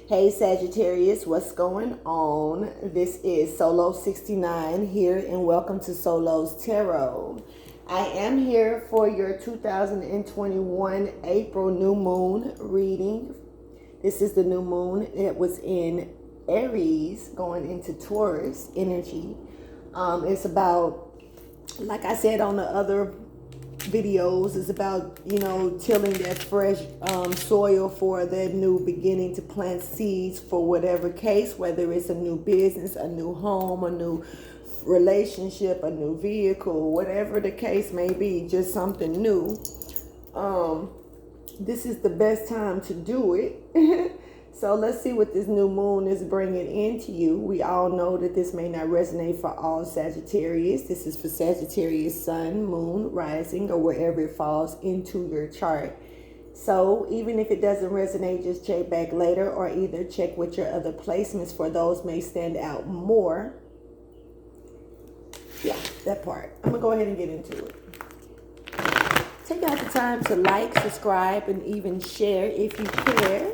Hey Sagittarius, what's going on? This is Solo 69 here, and welcome to Solo's Tarot. I am here for your 2021 April new moon reading. This is the new moon. It was in Aries going into Taurus energy. It's about, like I said on the other videos, is about, tilling that fresh soil for that new beginning to plant seeds for whatever case, whether it's a new business, a new home, a new relationship, a new vehicle, whatever the case may be, just something new. This is the best time to do it. So let's see what this new moon is bringing into you. We all know that this may not resonate for all Sagittarius. This is for Sagittarius sun, moon, rising, or wherever it falls into your chart. So even if it doesn't resonate, just check back later, or either check with your other placements for those may stand out more. Yeah, that part. I'm going to go ahead and get into it. Take out the time to like, subscribe, and even share if you care.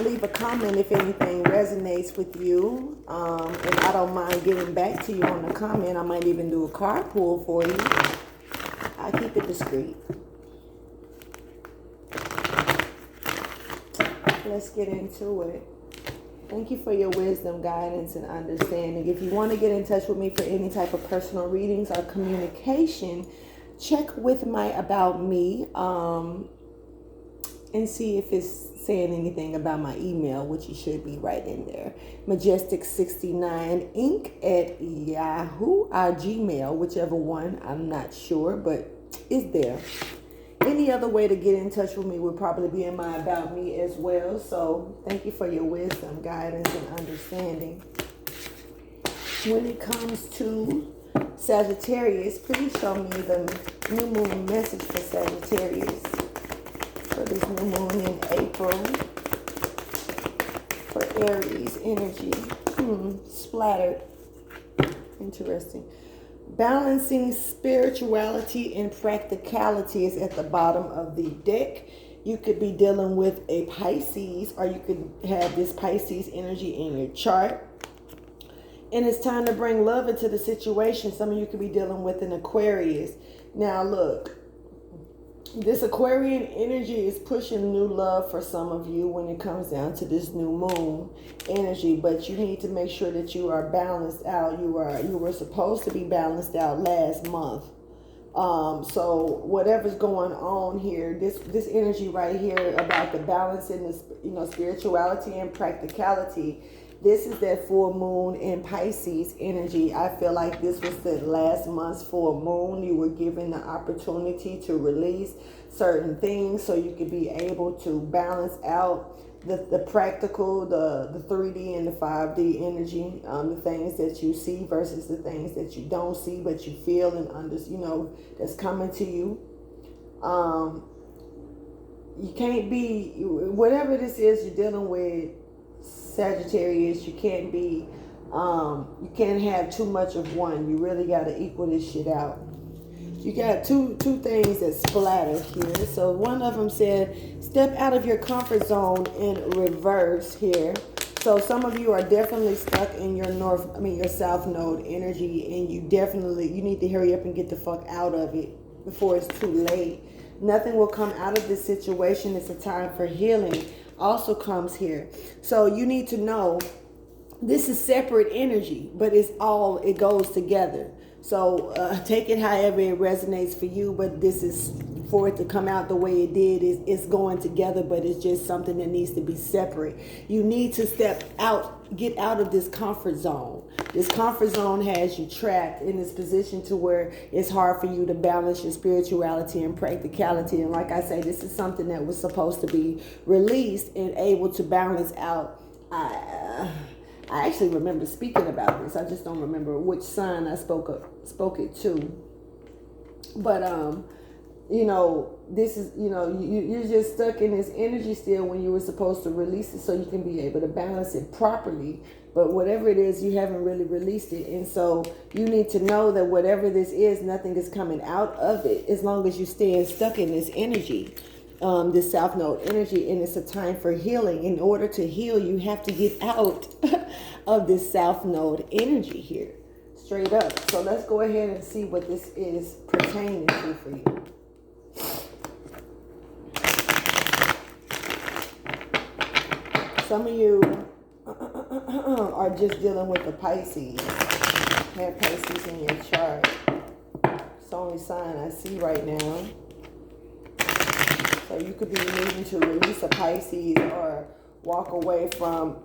Leave a comment if anything resonates with you. And I don't mind getting back to you on the comment. I might even do a card pull for you. I'll keep it discreet. Let's get into it. Thank you for your wisdom, guidance, and understanding. If you want to get in touch with me for any type of personal readings or communication, check with my About Me and see if it's saying anything about my email, which you should be right in there. Majestic69inc at Yahoo or Gmail, whichever one, I'm not sure, but it's there. Any other way to get in touch with me would probably be in my About Me as well. So thank you for your wisdom, guidance, and understanding. When it comes to Sagittarius, please show me the new moon message for Sagittarius. For this new moon in April. For Aries energy. Splattered. Interesting. Balancing spirituality and practicality is at the bottom of the deck. You could be dealing with a Pisces, or you could have this Pisces energy in your chart. And it's time to bring love into the situation. Some of you could be dealing with an Aquarius. Now look, this Aquarian energy is pushing new love for some of you when it comes down to this new moon energy, but you need to make sure that you are balanced out. You were supposed to be balanced out last month. So whatever's going on here, this energy right here about the balance in the spirituality and practicality. This is that full moon in Pisces energy. I feel like this was the last month's full moon. You were given the opportunity to release certain things so you could be able to balance out the practical, the 3D and the 5D energy, the things that you see versus the things that you don't see, but you feel and that's coming to you. You can't be, whatever this is you're dealing with, Sagittarius, you can't be, you can't have too much of one. You really got to equal this shit out. You got two things that splatter here. So one of them said, step out of your comfort zone in reverse here. So some of you are definitely stuck in your your south node energy, and you need to hurry up and get the fuck out of it before it's too late. Nothing will come out of this situation. It's a time for healing. Also comes here. So you need to know this is separate energy, but it goes together. So take it however it resonates for you, but this is, for it to come out the way it did, it's going together, but it's just something that needs to be separate. You need to step out, get out of this comfort zone. This comfort zone has you trapped in this position to where it's hard for you to balance your spirituality and practicality. And like I say, this is something that was supposed to be released and able to balance out. I actually remember speaking about this. I just don't remember which sign I spoke it to. But this is, you're just stuck in this energy still when you were supposed to release it so you can be able to balance it properly. But whatever it is, you haven't really released it. And so you need to know that whatever this is, nothing is coming out of it as long as you stay stuck in this energy. this South Node energy, and it's a time for healing. In order to heal, you have to get out of this South Node energy here, straight up. So let's go ahead and see what this is pertaining to for you. Some of you are just dealing with the Pisces. Have Pisces in your chart. It's the only sign I see right now. So you could be needing to release a Pisces or walk away from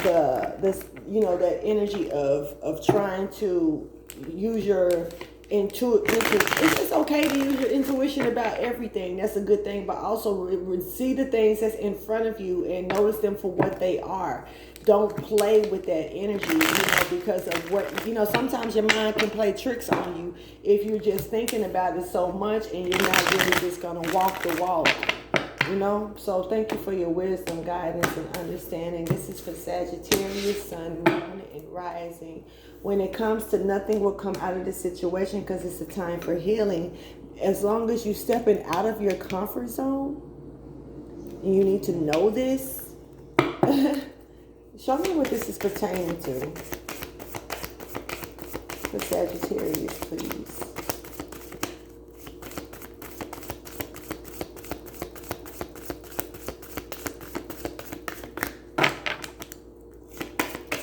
that energy of trying to use your intuition. It's okay to use your intuition about everything. That's a good thing, but also see the things that's in front of you and notice them for what they are. Don't play with that energy, because of what, sometimes your mind can play tricks on you if you're just thinking about it so much and you're not really just going to walk the walk, So thank you for your wisdom, guidance, and understanding. This is for Sagittarius, Sun, Moon, and Rising. When it comes to nothing will come out of this situation because it's a time for healing. As long as you're stepping out of your comfort zone, and you need to know this. Show me what this is pertaining to. For Sagittarius, please.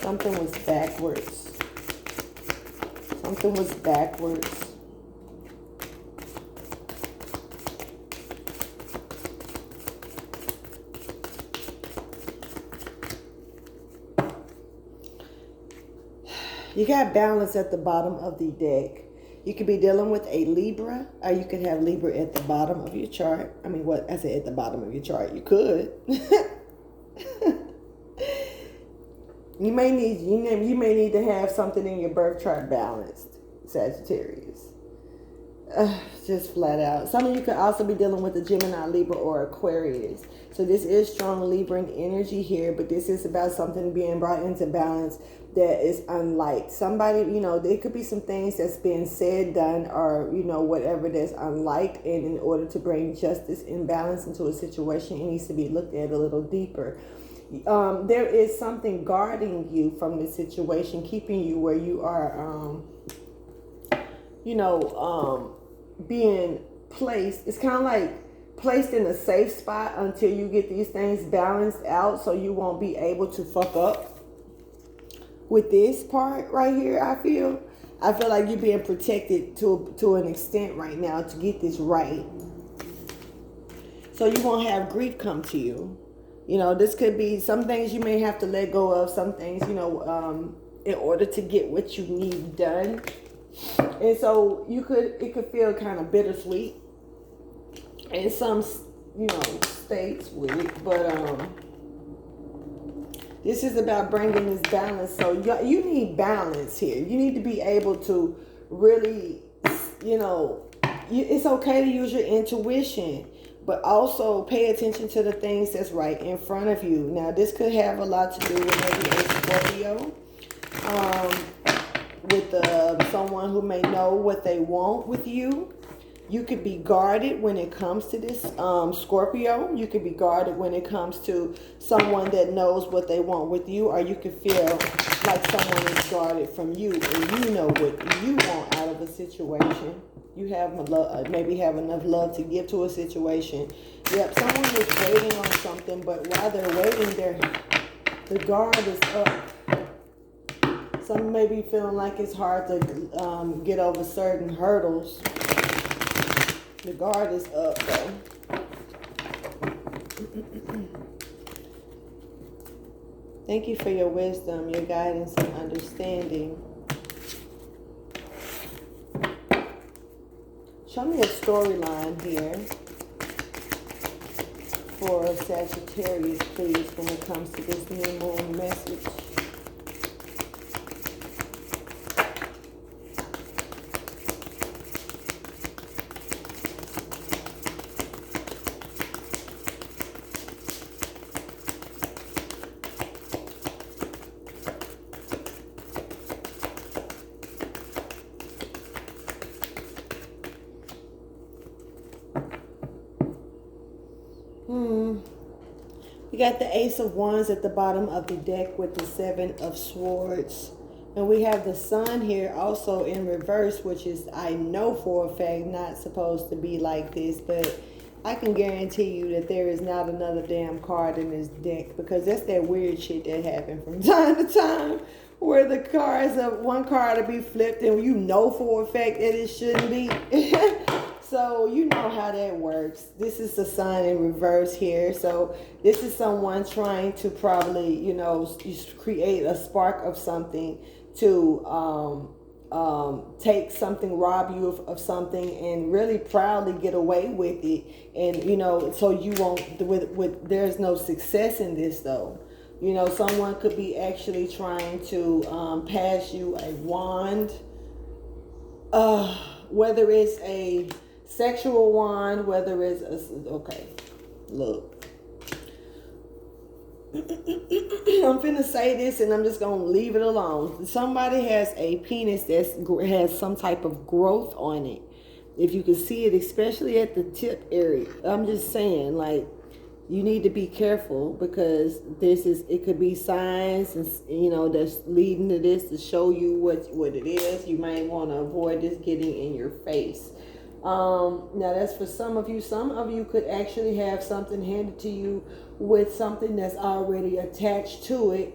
Something was backwards. Something was backwards. You got balance at the bottom of the deck. You could be dealing with a Libra, or you could have Libra at the bottom of your chart. I mean, what I said at the bottom of your chart, you could. You may need to have something in your birth chart balanced, Sagittarius. Just flat out. Some of you could also be dealing with a Gemini, Libra, or Aquarius. So this is strong Libran energy here, but this is about something being brought into balance that is unliked. Somebody, there could be some things that's being said, done, or, whatever that's unliked. And in order to bring justice and balance into a situation, it needs to be looked at a little deeper. There is something guarding you from the situation, keeping you where you are, being placed. It's kind of like placed in a safe spot until you get these things balanced out, so you won't be able to fuck up with this part right here. I feel like you're being protected to an extent right now to get this right, so you won't have grief come to you. This could be some things you may have to let go of, some things, in order to get what you need done. And so it could feel kind of bittersweet in some, states with it. But this is about bringing this balance. So you need balance here. You need to be able to really, it's okay to use your intuition, but also pay attention to the things that's right in front of you. Now, this could have a lot to do with maybe a Scorpio, with someone who may know what they want with you. You could be guarded when it comes to this Scorpio. You could be guarded when it comes to someone that knows what they want with you, or you could feel like someone is guarded from you and you know what you want out of a situation. You have maybe have enough love to give to a situation. Yep, someone is waiting on something, but while they're waiting, the guard is up. Some may be feeling like it's hard to get over certain hurdles. The guard is up, though. Thank you for your wisdom, your guidance, and understanding. Show me a storyline here for Sagittarius, please, when it comes to this new moon message. We got the Ace of Wands at the bottom of the deck with the Seven of Swords. And we have the Sun here also in reverse, which is, I know for a fact, not supposed to be like this. But I can guarantee you that there is not another damn card in this deck. Because that's that weird shit that happens from time to time. Where the cards of one card to be flipped and you know for a fact that it shouldn't be. So you know how that works. This is the Sun in reverse here. So this is someone trying to probably, you know, create a spark of something to take something, rob you of something, and really proudly get away with it. And, you know, so you won't, there's no success in this though. You know, someone could be actually trying to pass you a wand. Whether it's a sexual wand, whether it's okay, look. I'm finna say this and I'm just gonna leave it alone. Somebody has a penis that has some type of growth on it. If you can see it, especially at the tip area. I'm just saying, like, you need to be careful because it could be signs, and you know, that's leading to this to show you what it is. You might want to avoid this getting in your face. Now that's for some of you. Some of you could actually have something handed to you with something that's already attached to it.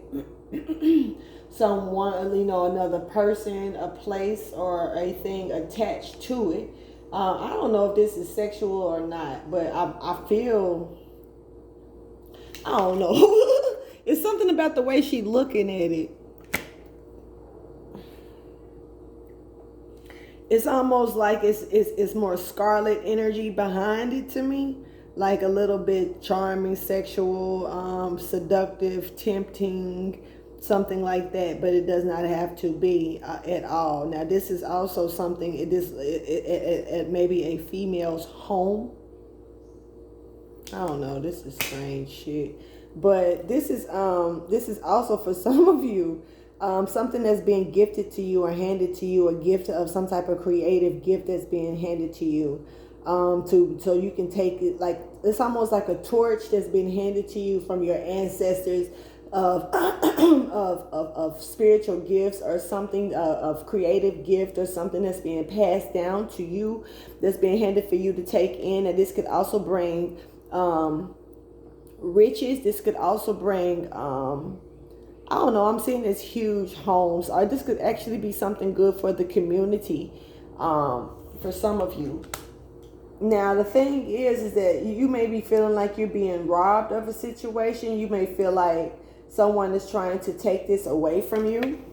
Someone, you know, another person, a place, or a thing attached to it. I don't know if this is sexual or not, but I feel, I don't know. It's something about the way she's looking at it. It's almost like it's more scarlet energy behind it to me. Like a little bit charming, sexual, seductive, tempting, something like that. But it does not have to be at all. Now this is also something, it may be a female's home. I don't know, this is strange shit. But this is also for some of you, something that's being gifted to you or handed to you, a gift of some type of creative gift that's being handed to you, so you can take it, like it's almost like a torch that's been handed to you from your ancestors of of spiritual gifts or something, of creative gift or something that's being passed down to you, that's being handed for you to take in. And this could also bring riches. This could also bring I don't know, I'm seeing this huge homes, or this could actually be something good for the community, for some of you. Now the thing is that you may be feeling like you're being robbed of a situation. You may feel like someone is trying to take this away from you,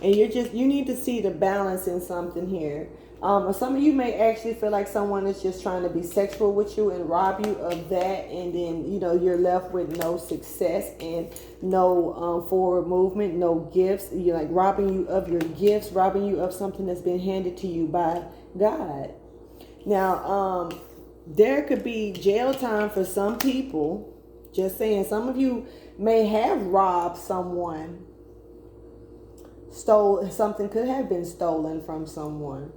and you need to see the balance in something here. Some of you may actually feel like someone is just trying to be sexual with you and rob you of that, and then, you know, you're left with no success and no forward movement, no gifts. You're like robbing you of your gifts, robbing you of something that's been handed to you by God. Now, there could be jail time for some people. Just saying, some of you may have robbed someone. Something could have been stolen from someone.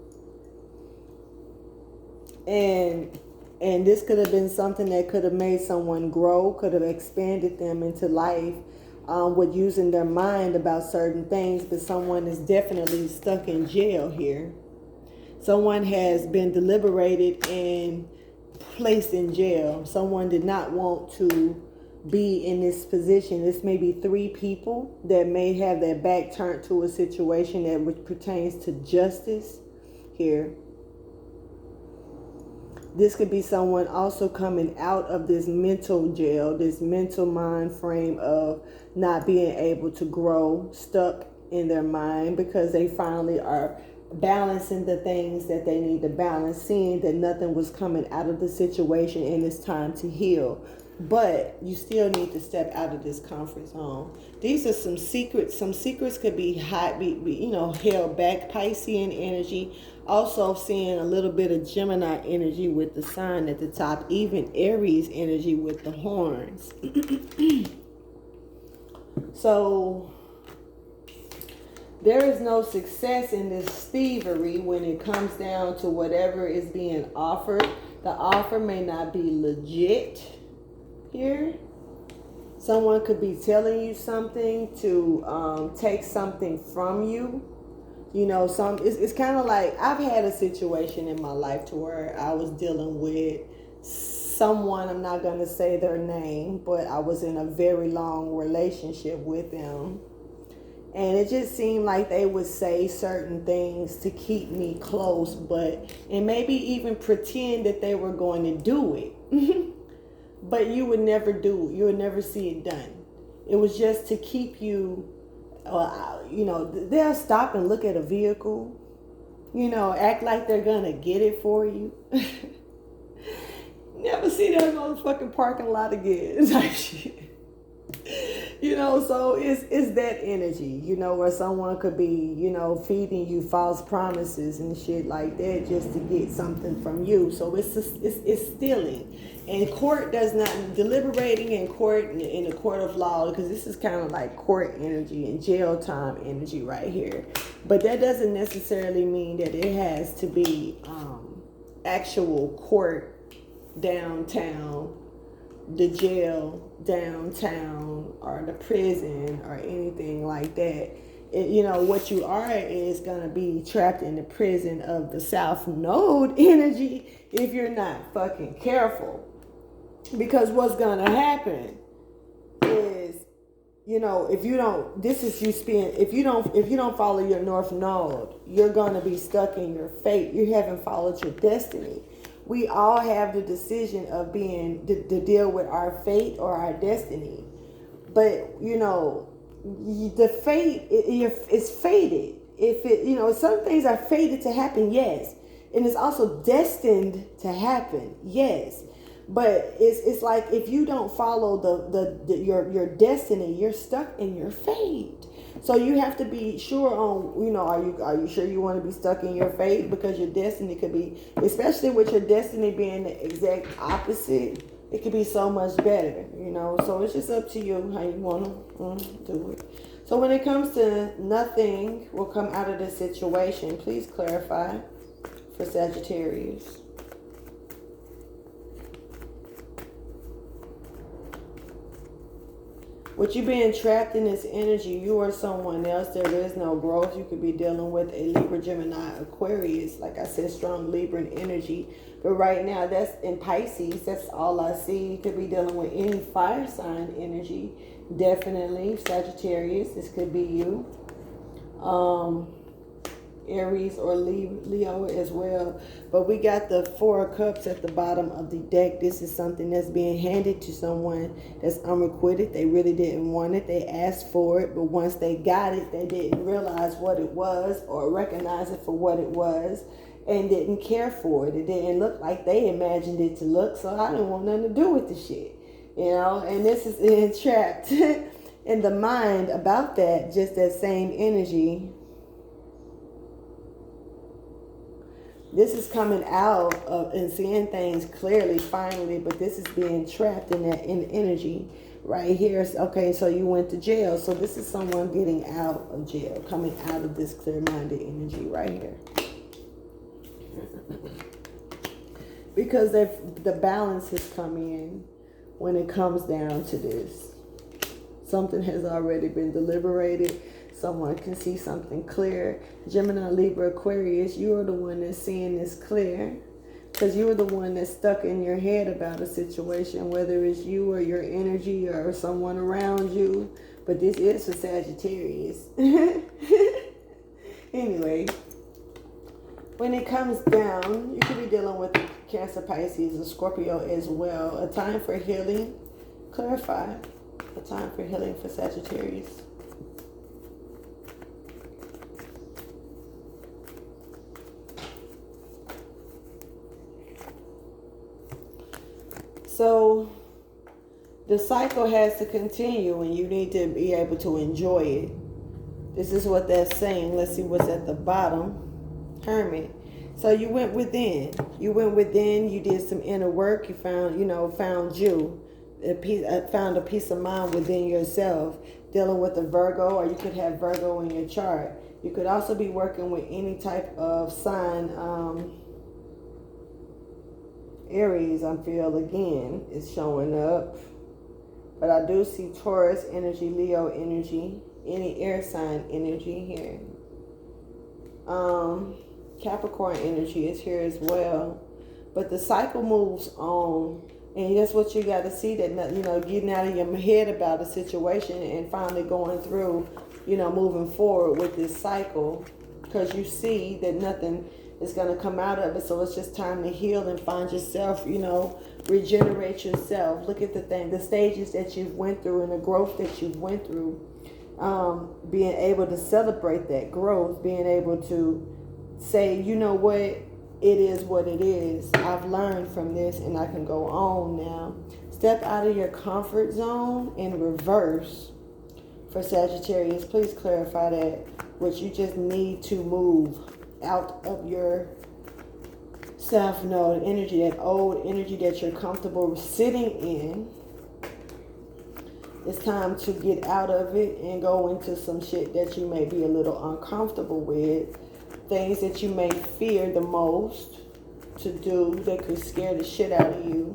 And this could have been something that could have made someone grow, could have expanded them into life, with using their mind about certain things. But someone is definitely stuck in jail here. Someone has been deliberated and placed in jail. Someone did not want to be in this position. This may be 3 people that may have their back turned to a situation that which pertains to justice here. This could be someone also coming out of this mental jail, this mental mind frame of not being able to grow, stuck in their mind because they finally are balancing the things that they need to balance, seeing that nothing was coming out of the situation and it's time to heal. But you still need to step out of this comfort zone. These are some secrets. Some secrets could be held back. Piscean energy. Also seeing a little bit of Gemini energy with the sign at the top. Even Aries energy with the horns. So there is no success in this thievery when it comes down to whatever is being offered. The offer may not be legit. here. Someone could be telling you something to take something from you. You know, it's kind of like I've had a situation in my life to where I was dealing with someone, I'm not going to say their name, but I was in a very long relationship with them. And it just seemed like they would say certain things to keep me close, and maybe even pretend that they were going to do it. But you would never do it. You would never see it done. It was just to keep you, they'll stop and look at a vehicle, act like they're going to get it for you. Never see that motherfucking parking lot again. Type shit. So it's that energy, where someone could be, feeding you false promises and shit like that just to get something from you. So it's stealing. And court does not, deliberating in court, in the court of law, because this is kind of like court energy and jail time energy right here. But that doesn't necessarily mean that it has to be actual court downtown, the jail downtown, or the prison, or anything like that. What you are is going to be trapped in the prison of the South Node energy if you're not fucking careful. Because what's going to happen is, if you don't, if you don't follow your North Node, you're going to be stuck in your fate. You haven't followed your destiny. We all have the decision of to deal with our fate or our destiny. But, the fate is fated. Some things are fated to happen, yes. And it's also destined to happen, yes. But it's like if you don't follow your destiny, you're stuck in your fate. So you have to be sure on, are you sure you want to be stuck in your fate? Because your destiny could be, especially with your destiny being the exact opposite, it could be so much better, So it's just up to you how you want to do it. So when it comes to nothing will come out of this situation, please clarify for Sagittarius. With you being trapped in this energy, you are someone else. There is no growth. You could be dealing with a Libra, Gemini, Aquarius. Like I said, strong Libra energy. But right now, that's in Pisces. That's all I see. You could be dealing with any fire sign energy. Definitely. Sagittarius. This could be you. Aries or Leo as well. But we got the Four of Cups at the bottom of the deck. This is something that's being handed to someone that's unrequited. They really didn't want it. They asked for it, but once they got it, they didn't realize what it was or recognize it for what it was and didn't care for it. It didn't look like they imagined it to look, so I didn't want nothing to do with the shit. And this is entrapped in the mind about that, just that same energy. This is coming out of and seeing things clearly, finally, but this is being trapped in that energy right here. Okay, so you went to jail. So this is someone getting out of jail, coming out of this clear-minded energy right here. Because the balance has come in when it comes down to this. Something has already been deliberated. Someone can see something clear. Gemini, Libra, Aquarius, you are the one that's seeing this clear. Because you are the one that's stuck in your head about a situation, whether it's you or your energy or someone around you. But this is for Sagittarius. Anyway, when it comes down, you could be dealing with Cancer, Pisces, or Scorpio as well. A time for healing. Clarify. A time for healing for Sagittarius. So the cycle has to continue and you need to be able to enjoy it. This is what that's saying. Let's see what's at the bottom. Hermit. So you went within. You went within. You did some inner work. You found, found you. Found a peace of mind within yourself. Dealing with a Virgo, or you could have Virgo in your chart. You could also be working with any type of sign. Aries, I feel again, is showing up. But I do see Taurus energy, Leo energy, any air sign energy here. Capricorn energy is here as well. But the cycle moves on. And that's what you got to see, that, you know, getting out of your head about a situation and finally going through, you know, moving forward with this cycle. Because you see that nothing is going to come out of it. So it's just time to heal and find yourself, you know, regenerate yourself. Look at the stages that you've went through and the growth that you've went through. Being able to celebrate that growth, being able to say, you know what, it is what it is. I've learned from this and I can go on now. Step out of your comfort zone in reverse. For Sagittarius, please clarify that. What you just need to move out of your self-node energy, that old energy that you're comfortable sitting in. It's time to get out of it and go into some shit that you may be a little uncomfortable with. Things that you may fear the most to do that could scare the shit out of you.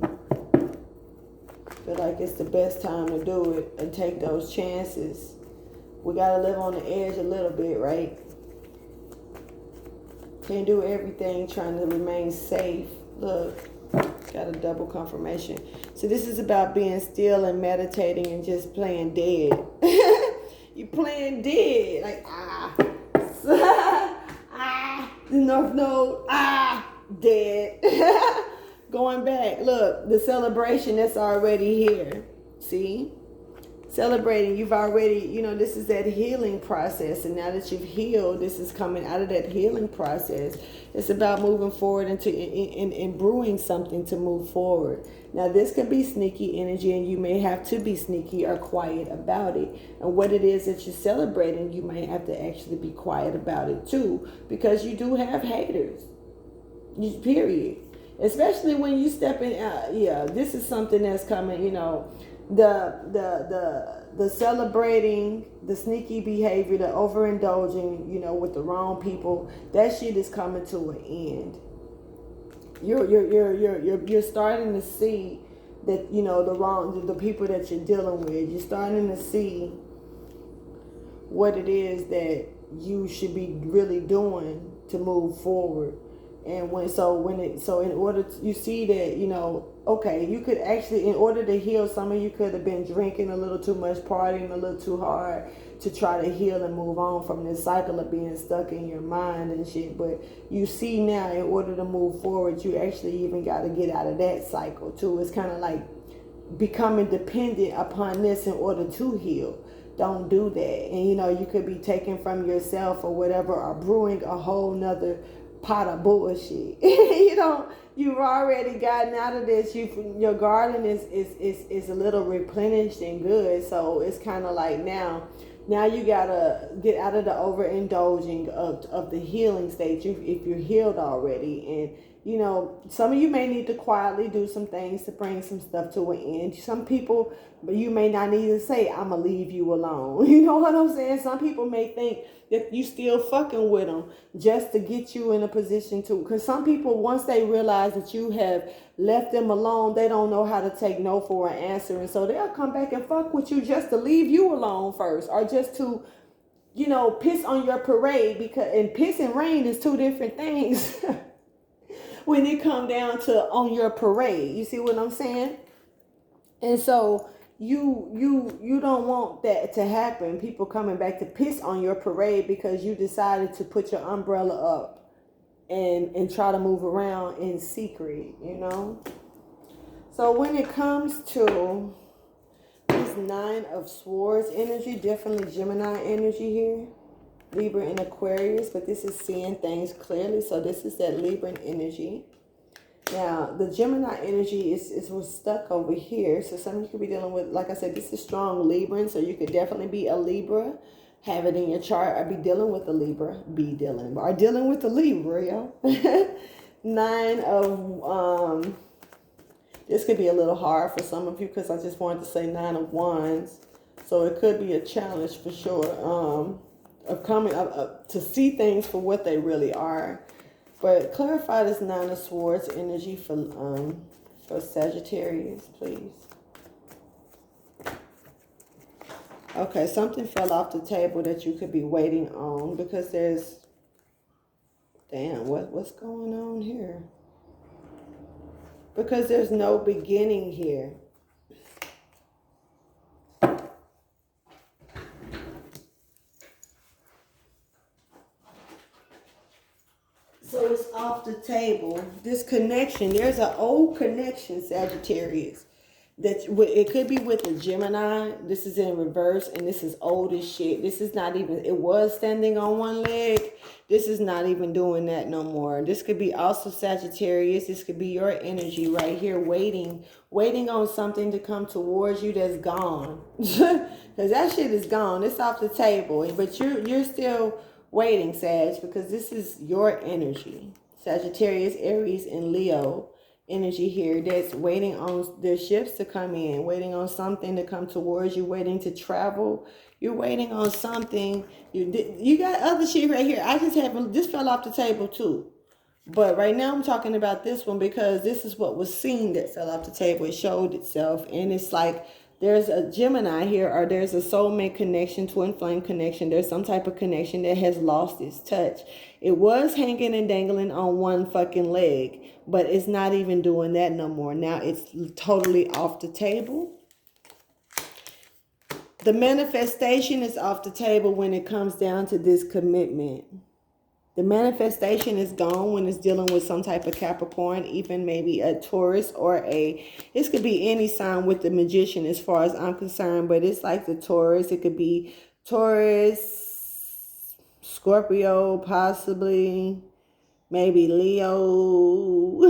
Feel like it's the best time to do it and take those chances. We gotta live on the edge a little bit, right? Can't do everything trying to remain safe. Look, got a double confirmation. So this is about being still and meditating and just playing dead. You playing dead. Like, the North Node, dead. Going back, look, the celebration that's already here. See? Celebrating, you've already, you know, this is that healing process. And now that you've healed, this is coming out of that healing process. It's about moving forward and brewing something to move forward. Now, this could be sneaky energy, and you may have to be sneaky or quiet about it. And what it is that you're celebrating, you may have to actually be quiet about it too, because you do have haters. Period. Especially when you step in. Yeah, this is something that's coming. You know, the celebrating, the sneaky behavior, the overindulging, you know, with the wrong people. That shit is coming to an end. You're starting to see that, you know, the people that you're dealing with. You're starting to see what it is that you should be really doing to move forward. And in order to, you see that, you know, okay, you could actually, in order to heal, some of you could have been drinking a little too much, partying a little too hard to try to heal and move on from this cycle of being stuck in your mind and shit. But you see now, in order to move forward, you actually even got to get out of that cycle too. It's kind of like becoming dependent upon this in order to heal. Don't do that. And, you know, you could be taking from yourself or whatever, or brewing a whole nother pot of bullshit. You know, you've already gotten out of this. Your garden is a little replenished and good. So it's kind of like now you gotta get out of the overindulging of the healing stage if you're healed already. And, you know, some of you may need to quietly do some things to bring some stuff to an end. Some people, but you may not need to say, I'm gonna leave you alone. You know what I'm saying? Some people may think that you still fucking with them just to get you in a position to, because some people, once they realize that you have left them alone, they don't know how to take no for an answer. And so they'll come back and fuck with you just to leave you alone first, or just to, you know, piss on your parade, and piss and rain is two different things. When it come down to on your parade, you see what I'm saying? And so you don't want that to happen. People coming back to piss on your parade because you decided to put your umbrella up and try to move around in secret, you know? So when it comes to this 9 of Swords energy, definitely Gemini energy here. Libra and Aquarius, but this is seeing things clearly. So this is that Libra energy. Now, the Gemini energy was stuck over here. So some of you could be dealing with, like I said, this is strong Libra. So you could definitely be a Libra, have it in your chart, or be dealing with a Libra, or dealing with a Libra, yo. 9 of, this could be a little hard for some of you because I just wanted to say 9 of Wands. So it could be a challenge for sure. Of coming up to see things for what they really are. But clarify this 9 of Swords energy for Sagittarius, please. Okay, something fell off the table that you could be waiting on because there's... Damn, what's going on here? Because there's no beginning here. So it's off the table. This connection, there's an old connection, Sagittarius. That it could be with a Gemini. This is in reverse, and this is old as shit. This is not even, it was standing on one leg. This is not even doing that no more. This could be also Sagittarius. This could be your energy right here, waiting on something to come towards you that's gone. Because that shit is gone. It's off the table. But you're still waiting, Sag, because this is your energy. Sagittarius, Aries, and Leo energy here that's waiting on their ships to come in, waiting on something to come towards you, waiting to travel. You're waiting on something. You got other shit right here. I just haven't, this fell off the table too. But right now I'm talking about this one because this is what was seen that fell off the table. It showed itself, and it's like there's a Gemini here, or there's a soulmate connection, twin flame connection. There's some type of connection that has lost its touch. It was hanging and dangling on one fucking leg, but it's not even doing that no more. Now it's totally off the table. The manifestation is off the table when it comes down to this commitment. The manifestation is gone when it's dealing with some type of Capricorn, even maybe a Taurus or this could be any sign with the Magician as far as I'm concerned, but it's like the Taurus. It could be Taurus, Scorpio, possibly, maybe Leo.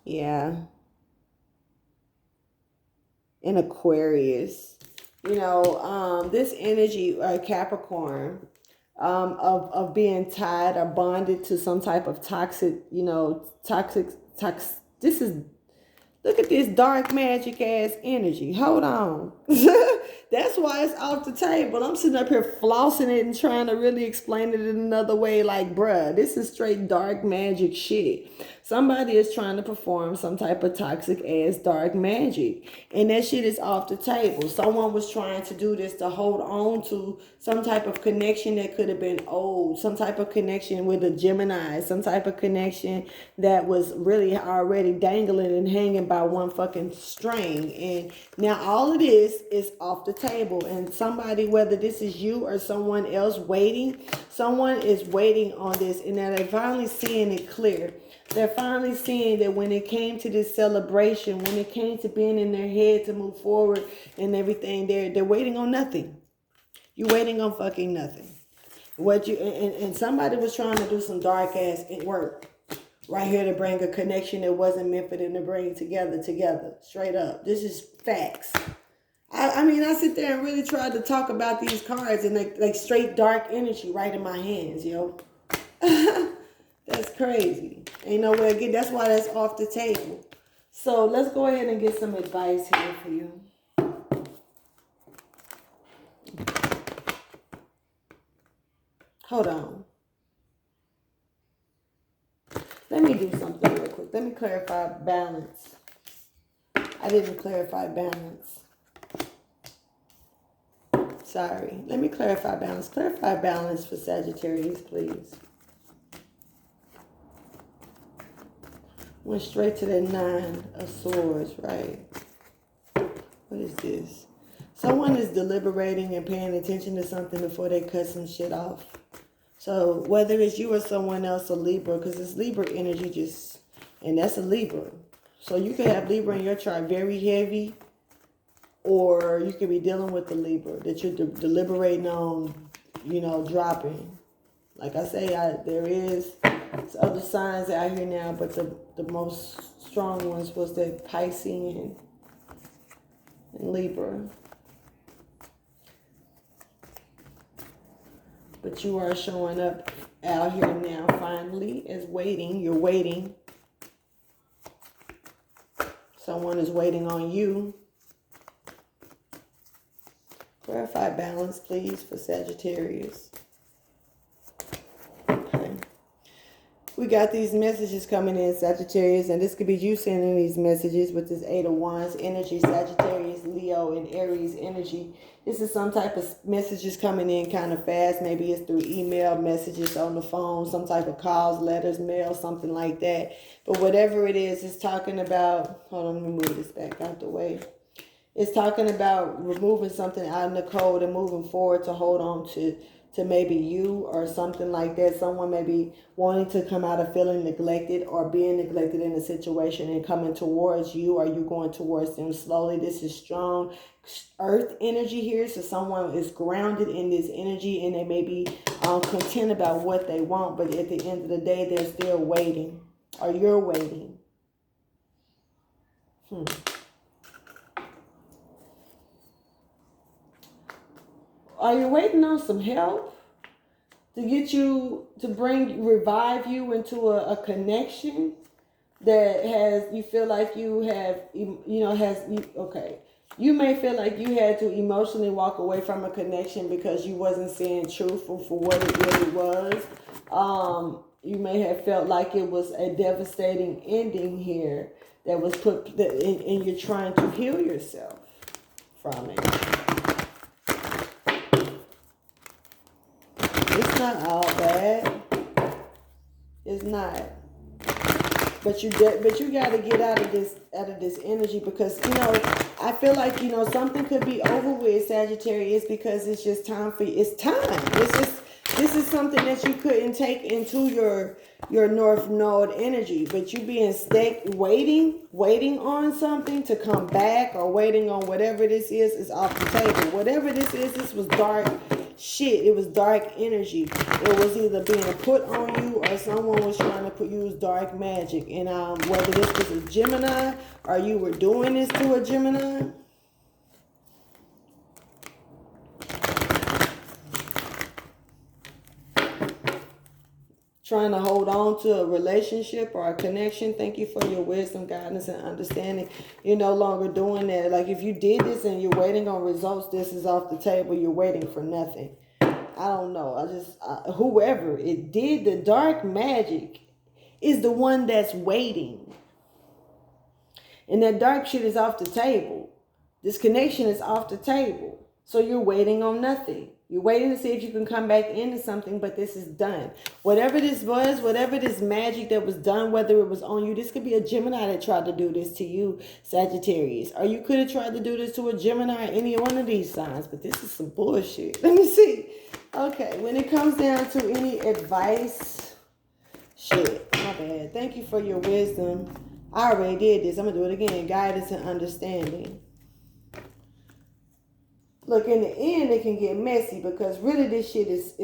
Yeah. And Aquarius. You know, this energy, Capricorn, of being tied or bonded to some type of toxic, this is, look at this dark magic ass energy. Hold on. That's why it's off the table. I'm sitting up here flossing it and trying to really explain it in another way. Like, bruh, this is straight dark magic shit. Somebody is trying to perform some type of toxic ass dark magic, and that shit is off the table. Someone was trying to do this to hold on to some type of connection that could have been old, some type of connection with a Gemini, some type of connection that was really already dangling and hanging by one fucking string. And now all of this is off the table, and somebody, whether this is you or someone else someone is waiting on this, and now they're finally seeing it clear. They're finally seeing that when it came to this celebration, when it came to being in their head to move forward and everything, they're waiting on nothing. You're waiting on fucking nothing. And somebody was trying to do some dark ass work right here to bring a connection that wasn't meant for them to bring together, straight up. This is facts. I mean, I sit there and really try to talk about these cards and like straight dark energy right in my hands, yo. That's crazy. Ain't nowhere to get. That's why that's off the table. So let's go ahead and get some advice here for you. Hold on. Let me do something real quick. Let me clarify balance. I didn't clarify balance. Sorry. Let me clarify balance. Clarify balance for Sagittarius, please. Went straight to the 9 of Swords, right? What is this? Someone is deliberating and paying attention to something before they cut some shit off. So whether it's you or someone else, a Libra, because it's Libra energy and that's a Libra. So you could have Libra in your chart very heavy, or you could be dealing with the Libra that you're deliberating on, dropping. Like I say, there is other signs out here now, but the most strong ones was the Piscean and Libra. But you are showing up out here now finally as waiting. You're waiting. Someone is waiting on you. Clarify balance, please, for Sagittarius. Okay. We got these messages coming in, Sagittarius, and this could be you sending these messages with this 8 of Wands energy, Sagittarius, Leo, and Aries energy. This is some type of messages coming in kind of fast. Maybe it's through email, messages on the phone, some type of calls, letters, mail, something like that. But whatever it is, it's talking about, hold on, let me move this back out the way. It's talking about removing something out in the code and moving forward to hold on to maybe you or something like that. Someone may be wanting to come out of feeling neglected or being neglected in a situation and coming towards you, or you going towards them slowly. This is strong earth energy here. So someone is grounded in this energy and they may be content about what they want, but at the end of the day, they're still waiting, or you're waiting. Are you waiting on some help to get you, to revive you into a connection that has, you feel like you have, okay. You may feel like you had to emotionally walk away from a connection because you wasn't seeing truthful for what it really was. You may have felt like it was a devastating ending here that was put, and you're trying to heal yourself from it. It's not all bad. It's not. But you got to get out of this energy, because I feel like something could be over with, Sagittarius, because it's just time for you. It's time. This is something that you couldn't take into your North Node energy, but you being stuck waiting on something to come back, or waiting on whatever this is off the table. Whatever this is, this was dark shit. It was dark energy. It was either being put on you, or someone was trying to use dark magic. And whether this was a Gemini, or you were doing this to a Gemini. Trying to hold on to a relationship or a connection. Thank you for your wisdom, guidance, and understanding. You're no longer doing that. Like, if you did this and you're waiting on results, this is off the table. You're waiting for nothing. I don't know. Whoever it did the dark magic is the one that's waiting. And that dark shit is off the table. This connection is off the table. So you're waiting on nothing. You're waiting to see if you can come back into something, but this is done. Whatever this was, whatever this magic that was done, whether it was on you, this could be a Gemini that tried to do this to you, Sagittarius. Or you could have tried to do this to a Gemini or any one of these signs, but this is some bullshit. Let me see. Okay, when it comes down to any advice, shit, my bad. Thank you for your wisdom. I already did this. I'm going to do it again. Guidance and understanding. Look, in the end, it can get messy, because really this shit is